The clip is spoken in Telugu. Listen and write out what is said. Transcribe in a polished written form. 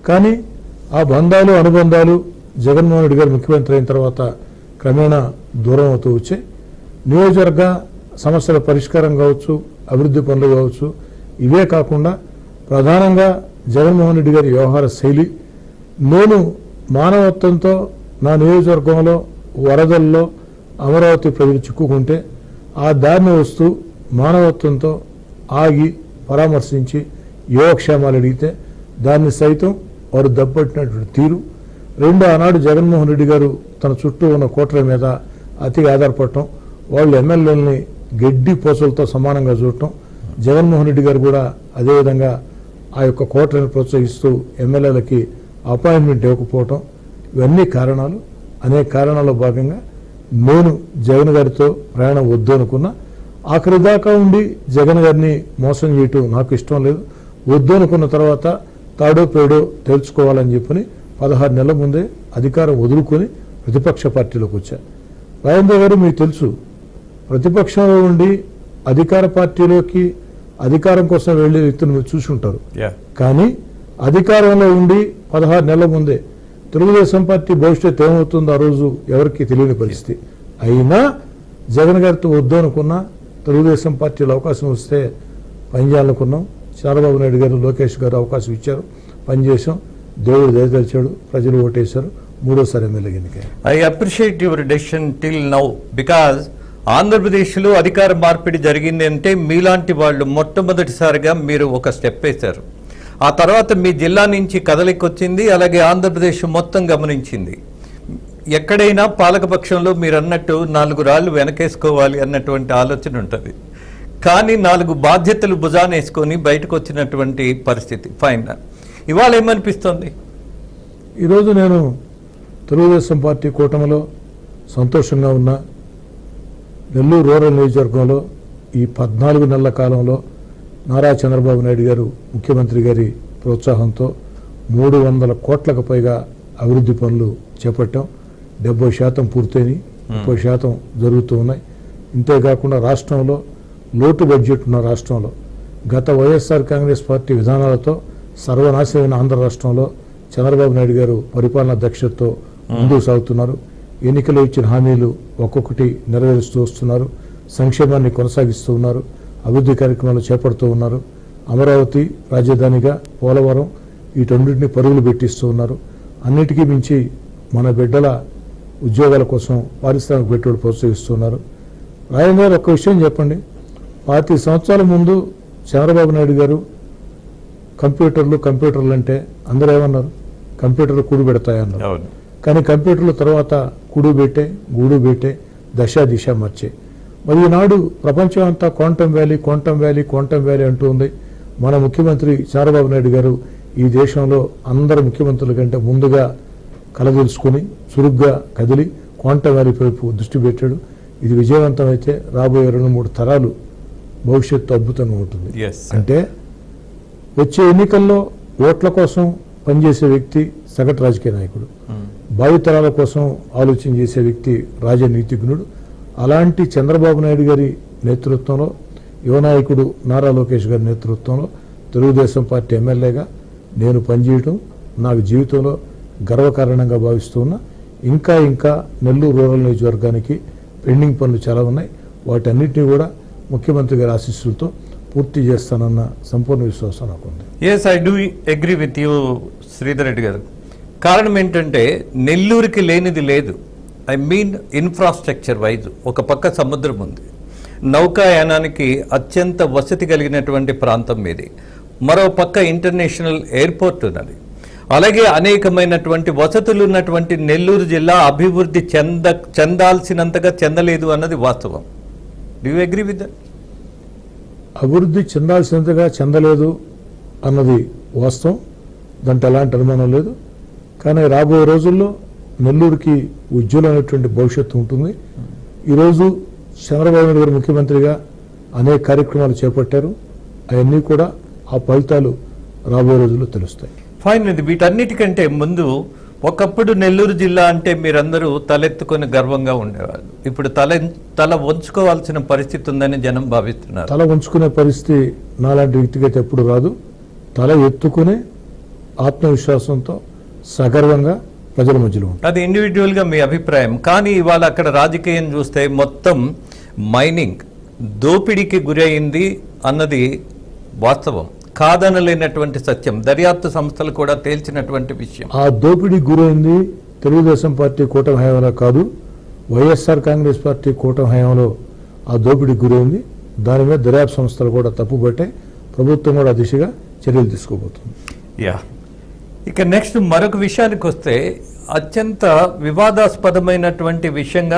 కానీ ఆ బంధాలు అనుబంధాలు జగన్మోహన్ రెడ్డి గారు ముఖ్యమంత్రి అయిన తర్వాత క్రమేణా దూరం అవుతూ వచ్చాయి. నియోజకవర్గ సమస్యల పరిష్కారం కావచ్చు, అభివృద్ధి పనులు కావచ్చు, ఇవే కాకుండా ప్రధానంగా జగన్మోహన్ రెడ్డి గారి వ్యవహార శైలి, నేను మానవత్వంతో నా నియోజకవర్గంలో వరదల్లో అమరావతి ప్రజలు చిక్కుకుంటే ఆ దారిని వస్తూ మానవత్వంతో ఆగి పరామర్శించి యోగక్షేమాలు అడిగితే దాన్ని సైతం వారు దెబ్బట్టినటువంటి తీరు. రెండు, ఆనాడు జగన్మోహన్ రెడ్డి గారు తన చుట్టూ ఉన్న కోట్ల మీద అతిగా ఆధారపడటం, వాళ్ళు ఎమ్మెల్యేలని గడ్డి పోసలతో సమానంగా చూడటం, జగన్మోహన్ రెడ్డి గారు కూడా అదేవిధంగా ఆ యొక్క కోట్లను ప్రోత్సహిస్తూ ఎమ్మెల్యేలకి అపాయింట్మెంట్ ఇవ్వకపోవటం, ఇవన్నీ కారణాలు. అనేక కారణాల్లో భాగంగా నేను జగన్ గారితో ప్రయాణం వద్దు అనుకున్నా. ఆఖరి దాకా ఉండి జగన్ గారిని మోసం చేయటం నాకు ఇష్టం లేదు. వద్దు అనుకున్న తర్వాత తాడో పేడో తేల్చుకోవాలని చెప్పని 16 నెలల ముందే అధికారం వదులుకొని ప్రతిపక్ష పార్టీలోకి వచ్చా. రాజేంద్ర గారు, మీకు తెలుసు, ప్రతిపక్షంలో ఉండి అధికార పార్టీలోకి అధికారం కోసం వెళ్లే వ్యక్తులు మీరు చూసి ఉంటారు. కానీ అధికారంలో ఉండి 16 నెలల ముందే తెలుగుదేశం పార్టీ భవిష్యత్తు ఏమవుతుందో ఆ రోజు ఎవరికి తెలియని పరిస్థితి. అయినా జగన్ గారితో వద్దు అనుకున్నా, తెలుగుదేశం పార్టీలో అవకాశం వస్తే పనిచేయాలనుకున్నాం. చంద్రబాబు నాయుడు గారు, లోకేష్ గారు అవకాశం ఇచ్చారు, పనిచేసాం. దేవుడు దయతలిచాడు, ప్రజలు ఓటేశారు, మూడోసారి ఎమ్మెల్యే ఎన్నికయ్యారు. I appreciate your decision till now because ఆంధ్రప్రదేశ్లో అధికార మార్పిడి జరిగింది అంటే మీలాంటి వాళ్ళు మొట్టమొదటిసారిగా మీరు ఒక స్టెప్ వేశారు. ఆ తర్వాత మీ జిల్లా నుంచి కదలికొచ్చింది, అలాగే ఆంధ్రప్రదేశ్ మొత్తం గమనించింది. ఎక్కడైనా పాలకపక్షంలో మీరు అన్నట్టు 4 రాళ్లు వెనకేసుకోవాలి అన్నటువంటి ఆలోచన ఉంటుంది. కానీ 4 బాధ్యతలు భుజానేసుకొని బయటకు వచ్చినటువంటి పరిస్థితి. ఫైన్, ఇవాళ ఏమనిపిస్తుంది? ఈరోజు నేను తెలుగుదేశం పార్టీ కూటమిలో సంతోషంగా ఉన్నా. నెల్లూరు రూరల్ నియోజకవర్గంలో ఈ 14 నెలల కాలంలో నారా చంద్రబాబు నాయుడు గారు ముఖ్యమంత్రి గారి ప్రోత్సాహంతో 300 కోట్లకు పైగా అభివృద్ధి పనులు చేపట్టాం. 70% పూర్తయినాయి, 30% జరుగుతూ ఉన్నాయి. ఇంతేకాకుండా రాష్ట్రంలో లోటు బడ్జెట్ ఉన్న రాష్ట్రంలో గత వైఎస్ఆర్ కాంగ్రెస్ పార్టీ విధానాలతో సర్వనాశనమైన ఆంధ్ర రాష్ట్రంలో చంద్రబాబు నాయుడు గారు పరిపాలనా దక్షతతో ముందుకు సాగుతున్నారు. ఎన్నికలు ఇచ్చిన హామీలు ఒక్కొక్కటి నెరవేరుస్తూ వస్తున్నారు. సంక్షేమాన్ని కొనసాగిస్తూ ఉన్నారు. అభివృద్ధి కార్యక్రమాలు చేపడుతూ ఉన్నారు. అమరావతి రాజధానిగా పోలవరం వీటన్నింటినీ పరుగులు పెట్టిస్తూ ఉన్నారు. అన్నిటికీ మించి మన బిడ్డల ఉద్యోగాల కోసం పారిశ్రామిక పెట్టుబడులు ప్రోత్సహిస్తున్నారు. రాజేంద్ర గారు, ఒక్క విషయం చెప్పండి. 25 సంవత్సరాల ముందు చంద్రబాబు నాయుడు గారు కంప్యూటర్లు అంటే అందరూ ఏమన్నారు? కంప్యూటర్లు కూడు పెడతాయన్నారు. కానీ కంప్యూటర్ల తర్వాత కూడు పెట్టే, గూడు పెట్టే, దశ దిశ మార్చే. మరి ఈనాడు ప్రపంచం అంతా క్వాంటమ్ వ్యాలీ అంటూ ఉంది. మన ముఖ్యమంత్రి చంద్రబాబు నాయుడు గారు ఈ దేశంలో అందరు ముఖ్యమంత్రుల కంటే ముందుగా కలదలుచుకొని చురుగ్గా కదిలి క్వాంటమ్ వ్యాలీ వైపు దృష్టి పెట్టాడు. ఇది విజయవంతమైతే రాబోయే 2-3 తరాలు భవిష్యత్తు అద్భుతంగా ఉంటుంది. అంటే వచ్చే ఎన్నికల్లో ఓట్ల కోసం పనిచేసే వ్యక్తి సగటు రాజకీయ నాయకుడు, భావితరాల కోసం ఆలోచన చేసే వ్యక్తి రాజనీతిజ్ఞుడు. అలాంటి చంద్రబాబు నాయుడు గారి నేతృత్వంలో, యువ నాయకుడు నారా లోకేష్ గారి నేతృత్వంలో తెలుగుదేశం పార్టీ ఎమ్మెల్యేగా నేను పనిచేయటం నాకు జీవితంలో గర్వకారణంగా భావిస్తూ ఉన్నా. ఇంకా నెల్లూరు రూరల్ నియోజకవర్గానికి పెండింగ్ పనులు చాలా ఉన్నాయి. వాటన్నిటినీ కూడా ముఖ్యమంత్రి గారి ఆశీస్సులతో పూర్తి చేస్తానన్న సంపూర్ణ విశ్వాసం నాకు ఉంది. Yes, I do agree with you Sridhar Reddy గారు. కారణం ఏంటంటే నెల్లూరుకి లేనిది లేదు. I mean infrastructure wise. ఒక పక్క సముద్రం ఉంది, నౌకాయానానికి అత్యంత వసతి కలిగినటువంటి ప్రాంతం ఇది. మరో పక్క ఇంటర్నేషనల్ ఎయిర్పోర్ట్ ఉన్నది. అలాగే అనేకమైనటువంటి వసతులు ఉన్నటువంటి నెల్లూరు జిల్లా అభివృద్ధి చెందాల్సినంతగా చెందలేదు అన్నది వాస్తవం. Do you agree with that? అభివృద్ధి చెందాల్సినంతగా చెందలేదు అన్నది వాస్తవం, దాంట్లో ఎలాంటి అనుమానం లేదు. కానీ రాబోయే రోజుల్లో నెల్లూరుకి ఉజ్వలమైనటువంటి భవిష్యత్తు ఉంటుంది. ఈరోజు చంద్రబాబు నాయుడు గారు ముఖ్యమంత్రిగా అనేక కార్యక్రమాలు చేపట్టారు. అవన్నీ కూడా ఆ ఫలితాలు రాబోయే రోజుల్లో తెలుస్తాయి. ఫైన్. వీటన్నిటికంటే ముందు ఒకప్పుడు నెల్లూరు జిల్లా అంటే మీరందరూ తలెత్తుకొని గర్వంగా ఉండేవాళ్ళు. ఇప్పుడు తల వంచుకోవాల్సిన పరిస్థితి ఉందని జనం భావిస్తున్నారు. తల వంచుకునే పరిస్థితి నాలాంటి వ్యక్తిగత ఎప్పుడు రాదు. తల ఎత్తుకునే ఆత్మవిశ్వాసంతో సగర్వంగా ప్రజల మధ్యలో ఉంటారు. అది ఇండివిజువల్ గా మీ అభిప్రాయం. కానీ ఇవాళ అక్కడ రాజకీయం చూస్తే మొత్తం మైనింగ్ దోపిడీకి గురైంది అన్నది వాస్తవం, కాదనలేనటువంటి సత్యం, దర్యాప్తు సంస్థలు కూడా తేల్చినటువంటి విషయం. ఆ దోపిడీ గురైంది తెలుగుదేశం పార్టీ కూటమి హయాంలో కాదు, వైఎస్ఆర్ కాంగ్రెస్ పార్టీ కూటమి హయాంలో ఆ దోపిడీ గురైంది. దాని మీద దర్యాప్తు సంస్థలు కూడా తప్పుపట్టే, ప్రభుత్వం కూడా ఆ దిశగా చర్యలు తీసుకోబోతుంది. యా, ఇక నెక్స్ట్ మరొక విషయానికి వస్తే అత్యంత వివాదాస్పదమైనటువంటి విషయంగా